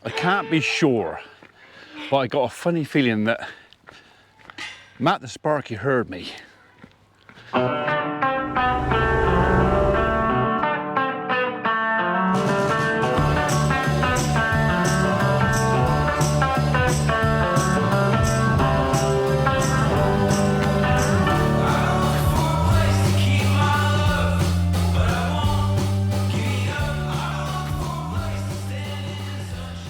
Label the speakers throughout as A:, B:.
A: I can't be sure, but I got a funny feeling that Matt the Sparky heard me.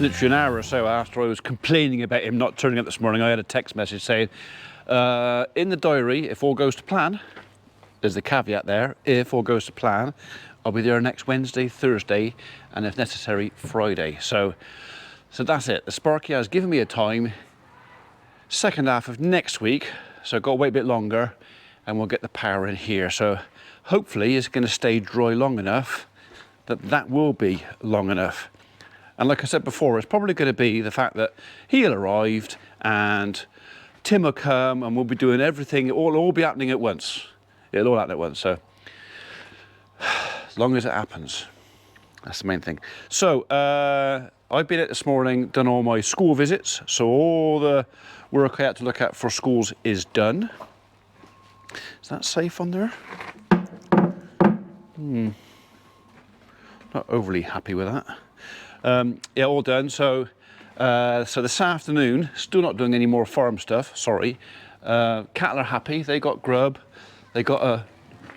A: Literally an hour or so after I was complaining about him not turning up this morning, I had a text message saying, in the diary, if all goes to plan, there's the caveat there, if all goes to plan, I'll be there next Wednesday, Thursday, and if necessary, Friday. So that's it. The Sparky has given me a time, second half of next week, so I've got to wait a bit longer, and we'll get the power in here. So hopefully it's going to stay dry long enough that will be long enough. And like I said before, it's probably going to be the fact that he'll arrived and Tim will come and we'll be doing everything. It'll all be happening at once. It'll all happen at once. So as long as it happens, that's the main thing. So I've been out this morning, done all my school visits. So all the work I had to look at for schools is done. Is that safe on there? Not overly happy with that. Yeah, all done. So this afternoon, still not doing any more farm stuff, sorry. Cattle are happy, they got grub, they got a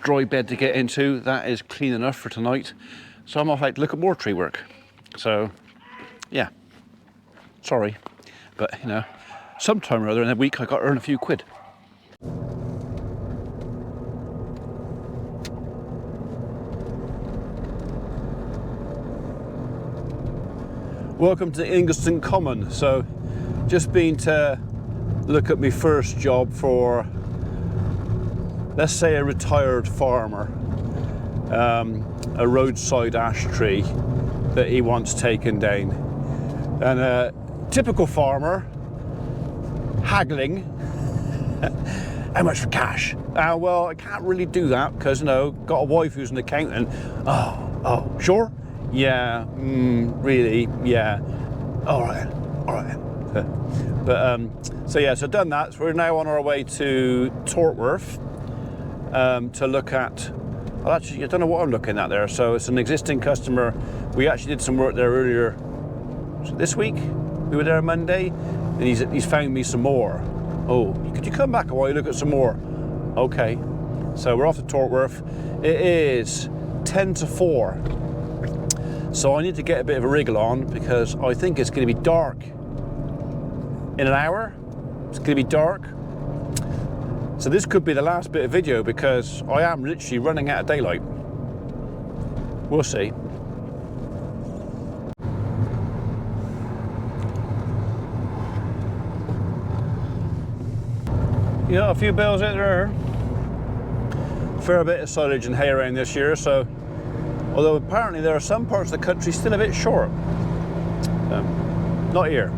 A: dry bed to get into, that is clean enough for tonight. So I'm off out to look at more tree work. So, yeah, sorry. But, you know, sometime or other in a week I got to earn a few quid. Welcome to Ingleston Common. So just been to look at my first job for, let's say, a retired farmer, a roadside ash tree that he wants taken down. And a typical farmer haggling, how much for cash? Well, I can't really do that because, you know, got a wife who's an accountant. Oh, sure? Yeah, really, yeah. All right. So yeah, so done that. So we're now on our way to Tortworth to look at, well, actually, I don't know what I'm looking at there. So it's an existing customer. We actually did some work there earlier this week. We were there Monday, and he's found me some more. Oh, could you come back while you look at some more? Okay. So we're off to Tortworth. It is 10 to 4. So I need to get a bit of a wriggle on because I think it's going to be dark in an hour. It's going to be dark. So this could be the last bit of video because I am literally running out of daylight. We'll see. Yeah, a few bales out there. Fair bit of silage and hay around this year, so although apparently there are some parts of the country still a bit short. Not here.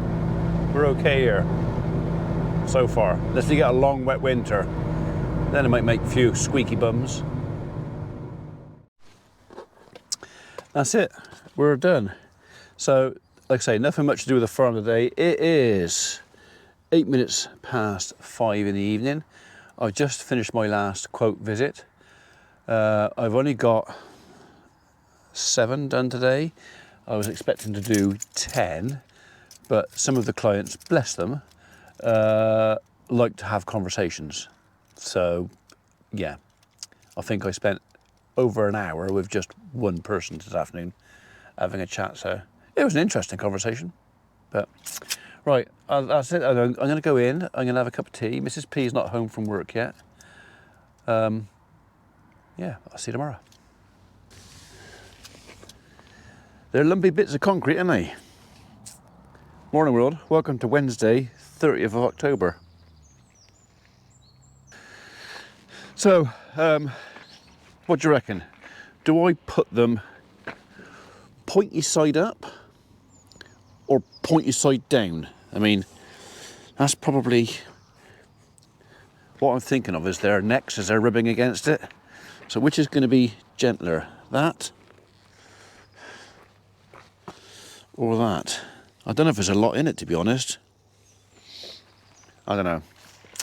A: We're okay here so far. Unless we get a long wet winter, then it might make a few squeaky bums. That's it. We're done. So, like I say, nothing much to do with the farm today. It is 8 minutes past 5 in the evening. I've just finished my last quote visit. I've only got 7 done today. I was expecting to do 10, but some of the clients, bless them, like to have conversations. So yeah, I think I spent over an hour with just one person this afternoon having a chat. So it was an interesting conversation. But right, that's it. I'm going to go in. I'm going to have a cup of tea. Mrs. P's not home from work yet. Yeah, I'll see you tomorrow. They're lumpy bits of concrete, aren't they? Morning world, welcome to Wednesday, 30th of October. So, what do you reckon? Do I put them pointy side up or pointy side down? I mean, that's probably what I'm thinking of, is their necks as they're rubbing against it. So which is going to be gentler, that or that? I don't know if there's a lot in it, to be honest. I don't know.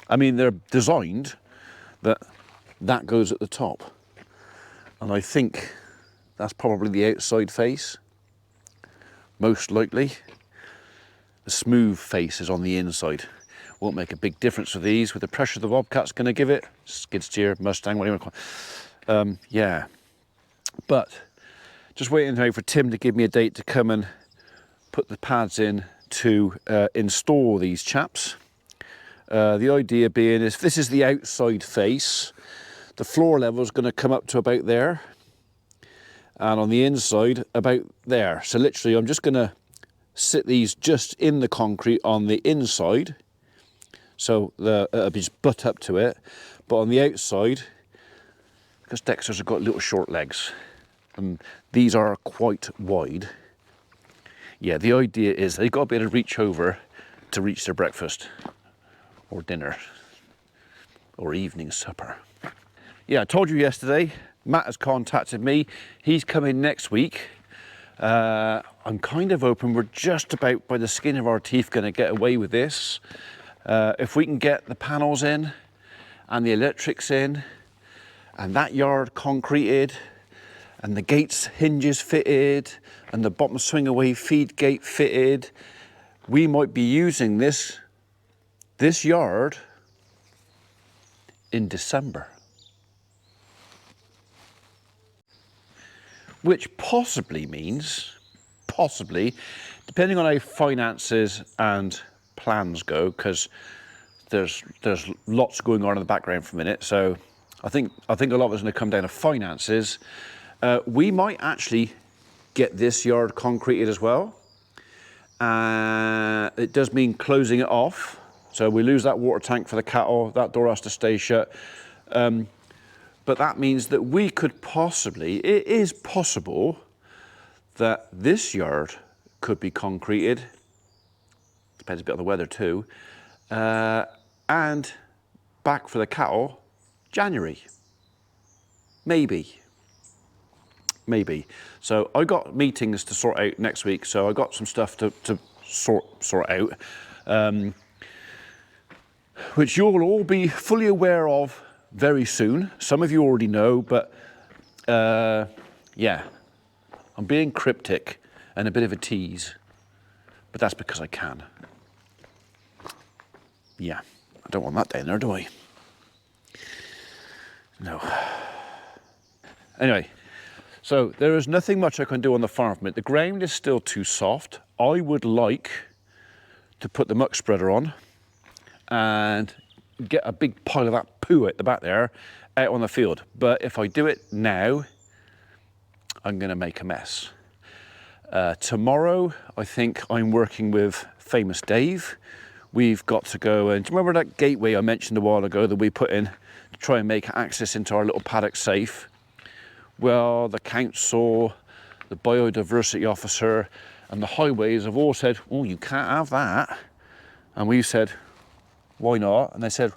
A: I mean, they're designed that goes at the top. And I think that's probably the outside face, most likely. The smooth face is on the inside. Won't make a big difference with these, with the pressure the Bobcat's going to give it. Skid steer, Mustang, whatever you want to call it. Yeah. But just waiting now for Tim to give me a date to come and put the pads in to install these chaps. The idea being is, this is the outside face. The floor level is going to come up to about there, and on the inside about there. So literally I'm just going to sit these just in the concrete on the inside, so it'll be just butt up to it. But on the outside, because Dexter's have got little short legs and these are quite wide, yeah, the idea is they've got to be able to reach over to reach their breakfast or dinner or evening supper. Yeah, I told you yesterday, Matt has contacted me. He's coming next week. I'm kind of hoping we're just about by the skin of our teeth going to get away with this. If we can get the panels in and the electrics in and that yard concreted and the gates hinges fitted and the bottom swing away feed gate fitted, we might be using this yard in December. Which possibly means, depending on how finances and plans go, because there's lots going on in the background for a minute. So I think a lot of it's going to come down to finances. We might actually get this yard concreted as well. It does mean closing it off. So we lose that water tank for the cattle. That door has to stay shut. But that means that we could possibly, it is possible that this yard could be concreted, depends a bit on the weather too, and back for the cattle January, maybe. So I got meetings to sort out next week, so I got some stuff to sort out, which you'll all be fully aware of very soon. Some of you already know, but yeah, I'm being cryptic and a bit of a tease, but that's because I can. Yeah, I don't want that down there, do I? No. Anyway, so there is nothing much I can do on the farm from it. The ground is still too soft. I would like to put the muck spreader on and get a big pile of that poo at the back there out on the field. But if I do it now, I'm going to make a mess. Tomorrow, I think I'm working with Famous Dave. We've got to go and, do you remember that gateway I mentioned a while ago that we put in to try and make access into our little paddock safe? Well, the council, the biodiversity officer and the highways have all said, oh, you can't have that. And we said, why not? And they said,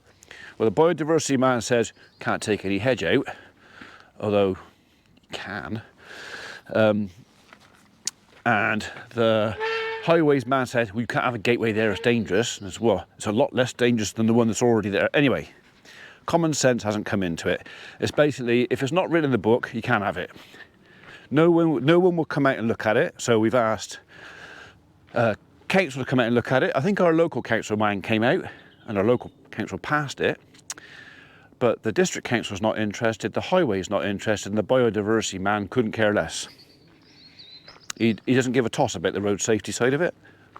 A: well, the biodiversity man says can't take any hedge out, although you can. And the highways man said, well, you can't have a gateway there, it's dangerous. And it's, well, it's a lot less dangerous than the one that's already there. Anyway, common sense hasn't come into it. It's basically, if it's not written in the book, you can't have it. No one will come out and look at it. So we've asked council to come out and look at it. I think our local council man came out and our local council passed it. But the district council's not interested, the highway's not interested, and the biodiversity man couldn't care less. He doesn't give a toss about the road safety side of it.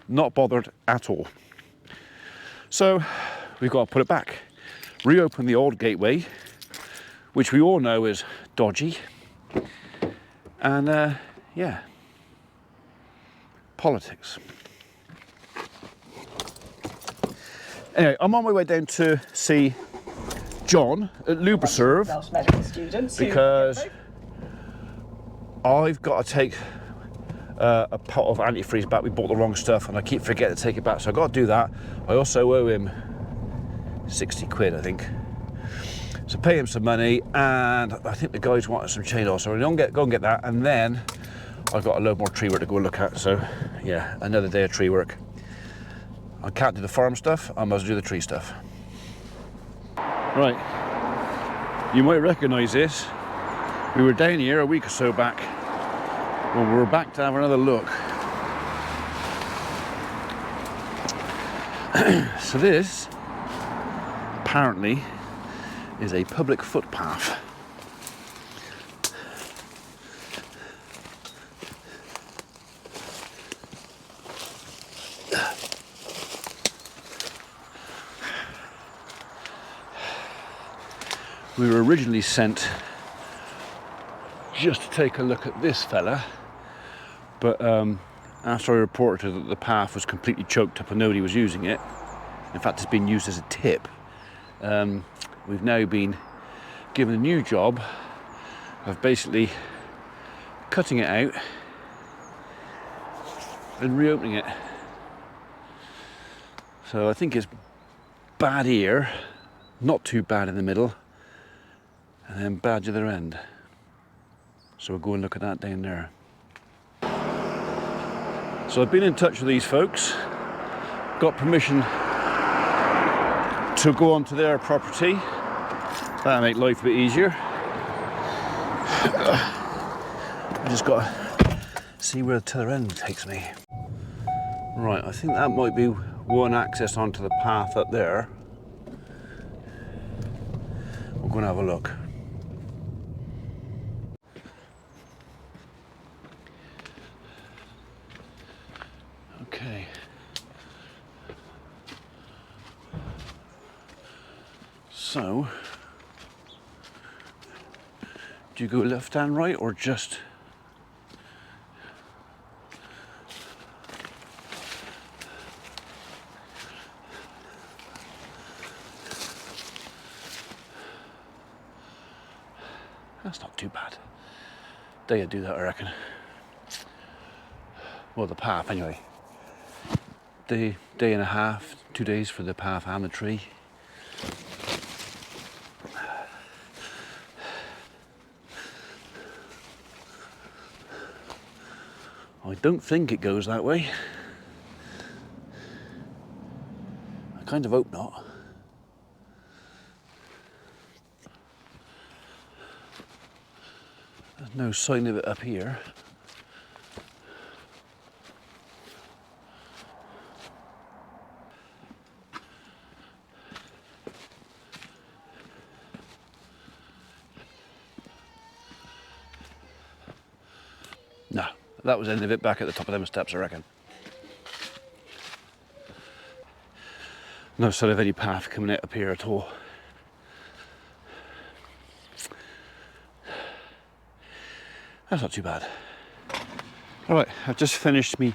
A: Not bothered at all. So we've got to put it back. Reopen the old gateway, which we all know is dodgy. And yeah, politics. Anyway, I'm on my way down to see John at Lubriserve because I've got to take a pot of antifreeze back. We bought the wrong stuff and I keep forgetting to take it back, so I've got to do that. I also owe him 60 quid, I think. So pay him some money, and I think the guys wanted some chain oil, so we're going to go and get that, and then I've got a load more tree work to go look at, so yeah, another day of tree work. I can't do the farm stuff, I must do the tree stuff. Right, you might recognise this. We were down here a week or so back. Well, we're back to have another look. So this, apparently, is a public footpath. We were originally sent just to take a look at this fella, but after I reported that the path was completely choked up and nobody was using it, in fact it's been used as a tip, we've now been given a new job of basically cutting it out and reopening it. So I think it's bad here, not too bad in the middle, and then bad to the other end. So we'll go and look at that down there. So I've been in touch with these folks, got permission to go onto their property. That'll make life a bit easier. I just got to see where the other end takes me. Right, I think that might be one access onto the path up there. We're going to have a look. Okay. So, do you go left and right or just? That's not too bad. They'd do that, I reckon. Well, the path anyway. Day and a half, 2 days for the path and the tree. I don't think it goes that way. I kind of hope not. There's no sign of it up here. No, that was the end of it back at the top of them steps, I reckon. No sign of any path coming out up here at all. That's not too bad. All right, I've just finished me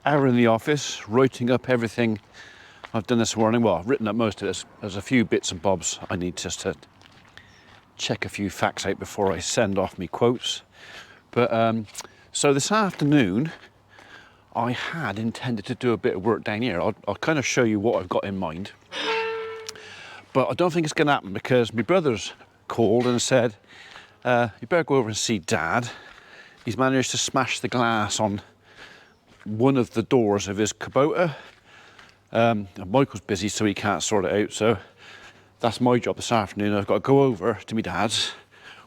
A: hour in the office, writing up everything I've done this morning. Well, I've written up most of this. There's a few bits and bobs I need just to check a few facts out before I send off me quotes. But so this afternoon, I had intended to do a bit of work down here. I'll kind of show you what I've got in mind. But I don't think it's going to happen because my brother's called and said, you better go over and see Dad. He's managed to smash the glass on one of the doors of his Kubota. And Michael's busy, so he can't sort it out. So that's my job this afternoon. I've got to go over to my dad's,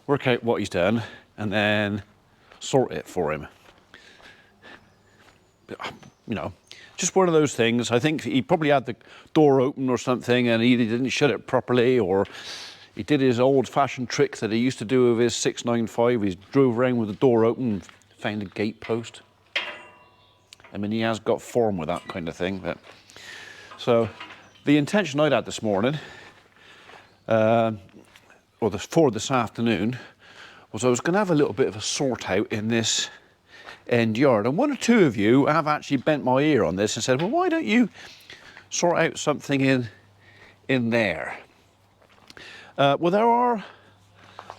A: work out what he's done, and then sort it for him. You know, just one of those things. I think he probably had the door open or something and he didn't shut it properly, or he did his old-fashioned trick that he used to do with his 695. He drove around with the door open and found a gate post. I mean, he has got form with that kind of thing. But so the intention I'd had this morning, or for this afternoon, was I was going to have a little bit of a sort out in this end yard. And one or two of you have actually bent my ear on this and said, well, why don't you sort out something in there? Well,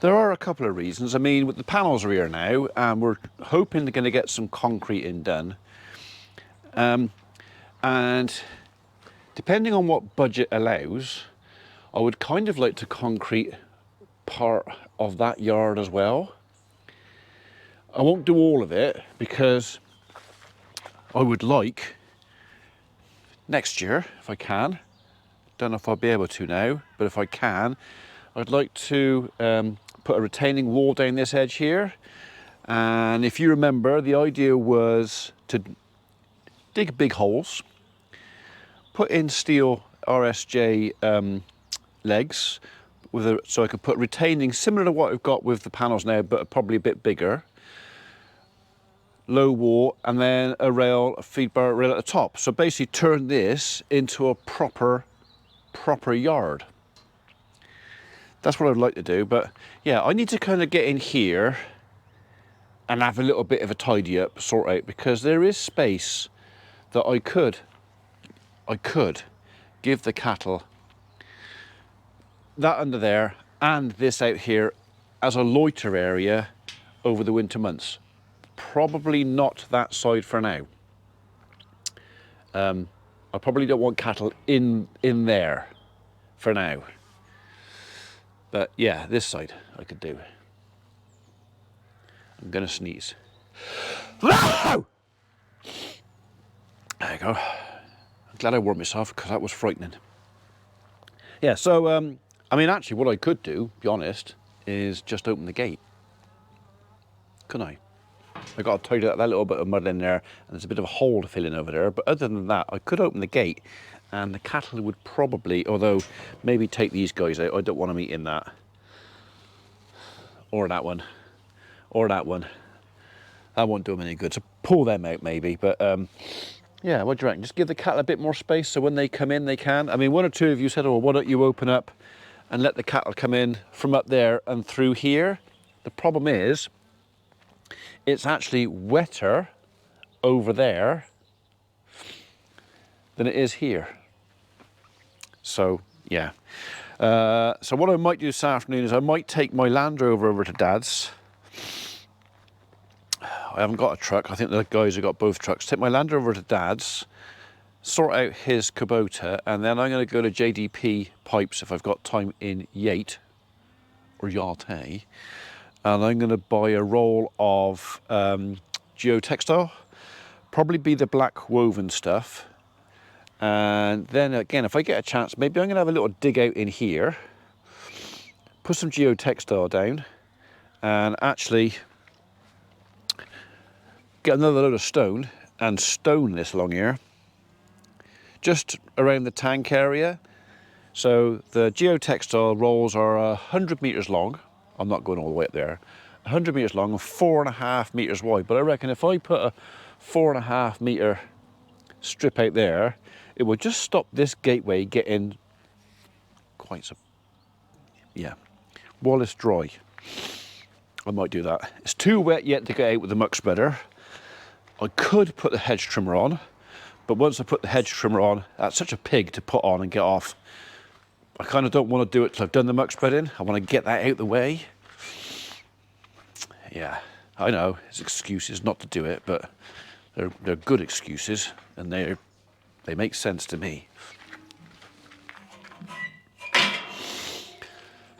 A: there are a couple of reasons. I mean, the panels are here now, and we're hoping they're going to get some concrete in done. And depending on what budget allows, I would kind of like to concrete part of that yard as well. I won't do all of it because I would like next year, if I can, don't know if I'll be able to now, but if I can, I'd like to put a retaining wall down this edge here. And if you remember, the idea was to dig big holes, put in steel RSJ legs, so I could put retaining, similar to what I've got with the panels now, but probably a bit bigger. Low wall, and then a rail, a feed bar rail at the top. So basically turn this into a proper yard. That's what I'd like to do, but yeah, I need to kind of get in here and have a little bit of a tidy up, sort out, because there is space that I could give the cattle that under there and this out here as a loiter area over the winter months. Probably not that side for now. I probably don't want cattle in there for now. But yeah, this side I could do. I'm gonna sneeze. There you go. I'm glad I warmed myself because that was frightening. Yeah, so I mean, actually what I could do, to be honest, is just open the gate. Couldn't I? I got to tidy up that little bit of mud in there, and there's a bit of a hole to fill in over there. But other than that, I could open the gate, and the cattle would probably, although maybe take these guys out. I don't want them eating that, or that one, or that one. That won't do them any good. So pull them out maybe. But yeah, what do you reckon? Just give the cattle a bit more space so when they come in, they can. I mean, one or two of you said, "Oh, why don't you open up and let the cattle come in from up there and through here?" The problem is, it's actually wetter over there than it is here. So, yeah. So what I might do this afternoon is I might take my Land Rover over to Dad's. I haven't got a truck. I think the guys have got both trucks. Take my Land Rover to Dad's, sort out his Kubota, and then I'm going to go to JDP Pipes if I've got time in Yate, or Yate. And I'm going to buy a roll of geotextile, probably be the black woven stuff. And then again, if I get a chance, maybe I'm going to have a little dig out in here, put some geotextile down, and actually get another load of stone and stone this along here, just around the tank area. So the geotextile rolls are 100 meters long. I'm not going all the way up there. 100 meters long and 4.5 meters wide. But I reckon if I put a 4.5 meter strip out there, it will just stop this gateway getting quite so, yeah, while it's dry. I might do that. It's too wet yet to get out with the muck spreader. I could put the hedge trimmer on, but once I put the hedge trimmer on, that's such a pig to put on and get off. I kind of don't want to do it till I've done the muck spreading. I want to get that out the way. Yeah, I know, it's excuses not to do it, but they're good excuses, and they make sense to me.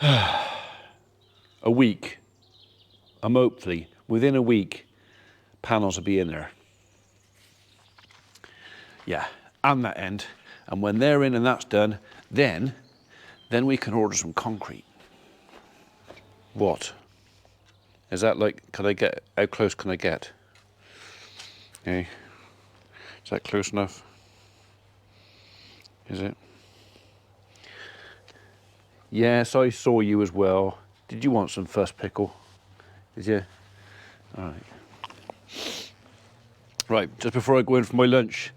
A: A week, I'm hopefully, within a week, panels will be in there. Yeah, and that end. And when they're in and that's done, then we can order some concrete. What? Is that like, can I get, how close can I get? Okay. Is that close enough? Is it? Yes, I saw you as well. Did you want some first pickle? Did you? All right. Right, just before I go in for my lunch,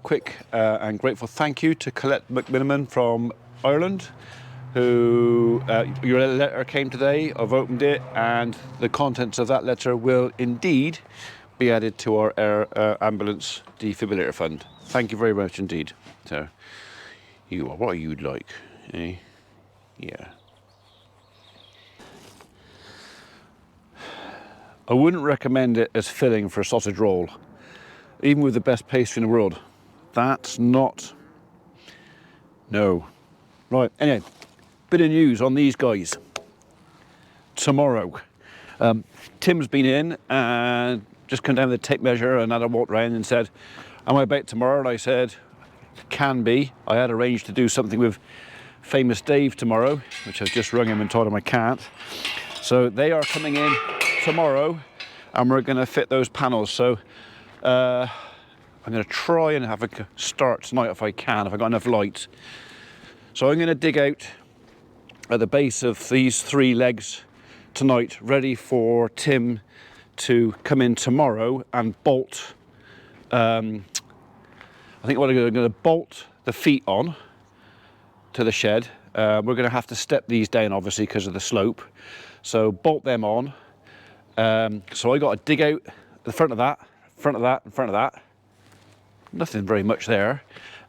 A: quick and grateful thank you to Colette McMiniman from Ireland, who your letter came today. I've opened it, and the contents of that letter will indeed be added to our air ambulance defibrillator fund. Thank you very much indeed. So, you are what you'd like, eh? Yeah. I wouldn't recommend it as filling for a sausage roll, even with the best pastry in the world. That's not. No. Right, anyway, bit of news on these guys. Tomorrow. Tim's been in and just come down with a tape measure and had a walk round and said, am I about tomorrow? And I said, can be. I had arranged to do something with Famous Dave tomorrow, which I've just rung him and told him I can't. So they are coming in tomorrow and we're going to fit those panels. So I'm going to try and have a start tonight if I can, if I've got enough light. So I'm going to dig out at the base of these 3 legs tonight, ready for Tim to come in tomorrow and bolt. I think what I'm going to bolt the feet on to the shed. We're going to have to step these down obviously because of the slope. So bolt them on. So I got to dig out the front of that, front of that, and front of that. Nothing very much there.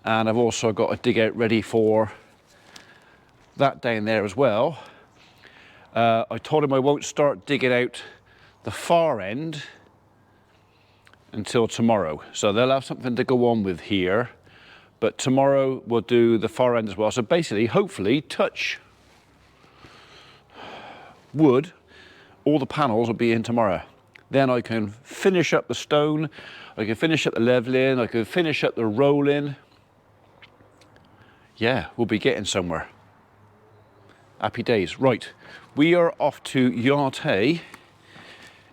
A: And I've also got to dig out ready for that down there as well. I told him I won't start digging out the far end until tomorrow. So they'll have something to go on with here, but tomorrow we'll do the far end as well. So basically, hopefully, touch wood, all the panels will be in tomorrow. Then I can finish up the stone, I can finish up the leveling, I can finish up the rolling. Yeah, we'll be getting somewhere. Happy days. Right, we are off to Yarte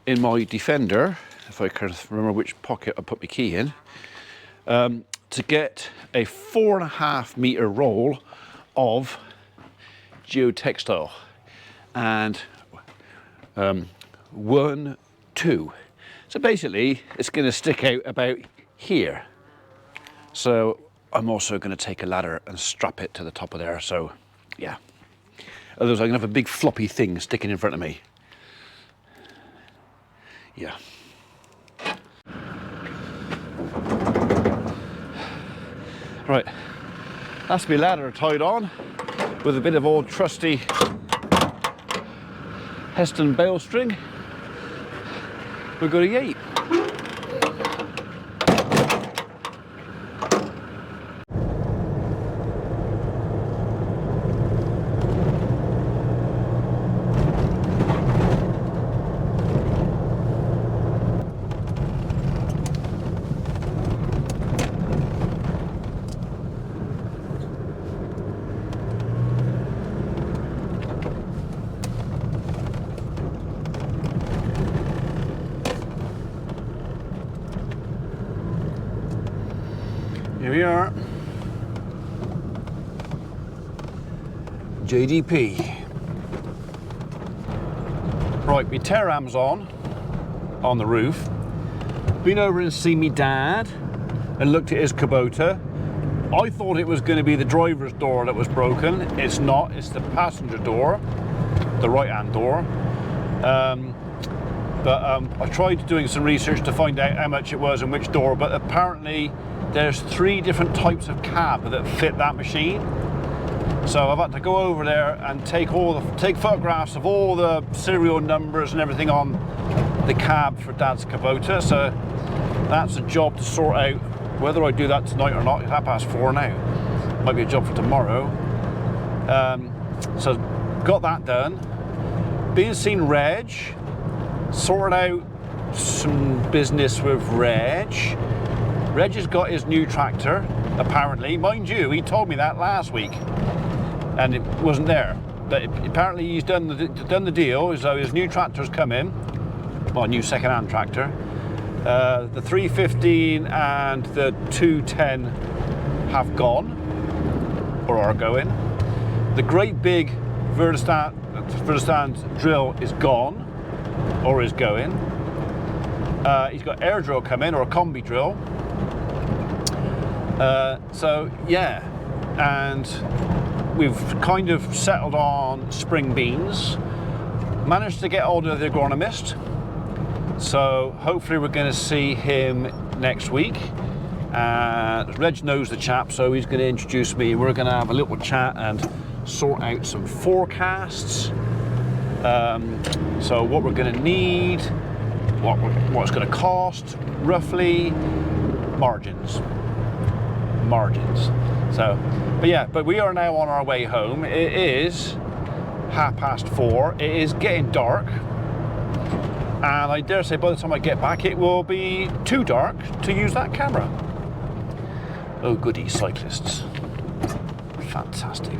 A: in my Defender, if I can remember which pocket I put my key in, to get a 4.5 metre roll of geotextile. And 1, 2. So basically, it's going to stick out about here. So I'm also going to take a ladder and strap it to the top of there. So, yeah. Otherwise, I'm going to have a big floppy thing sticking in front of me. Yeah. Right. That's my ladder tied on with a bit of old trusty Heston bale string. We've got a yape. Here we are. JDP. Right, my Terram's on the roof. Been over and seen me dad and looked at his Kubota. I thought it was going to be the driver's door that was broken. It's not, it's the passenger door, the right-hand door. I tried doing some research to find out how much it was and which door, but apparently there's 3 different types of cab that fit that machine. So I've had to go over there and take photographs of all the serial numbers and everything on the cab for Dad's Kubota. So that's a job to sort out. Whether I do that tonight or not, it's 4:30 now. Might be a job for tomorrow. So got that done. Been seen Reg, sorted out some business with Reg. Reg has got his new tractor, apparently. Mind you, he told me that last week, and it wasn't there. But apparently he's done the deal, so his new tractor's come in. Well, a new second-hand tractor. The 315 and the 210 have gone, or are going. The great big Verdestant drill is gone, or is going. He's got air drill coming, or a combi drill. So yeah, and we've kind of settled on spring beans. Managed to get hold of the agronomist, so hopefully we're going to see him next week. Reg knows the chap, so he's going to introduce me. We're going to have a little chat and sort out some forecasts. So what we're going to need, what it's going to cost, roughly, margins. So, but we are now on our way home. It is 4:30. It is getting dark. And I dare say by the time I get back it will be too dark to use that camera. Oh goody, cyclists. Fantastic.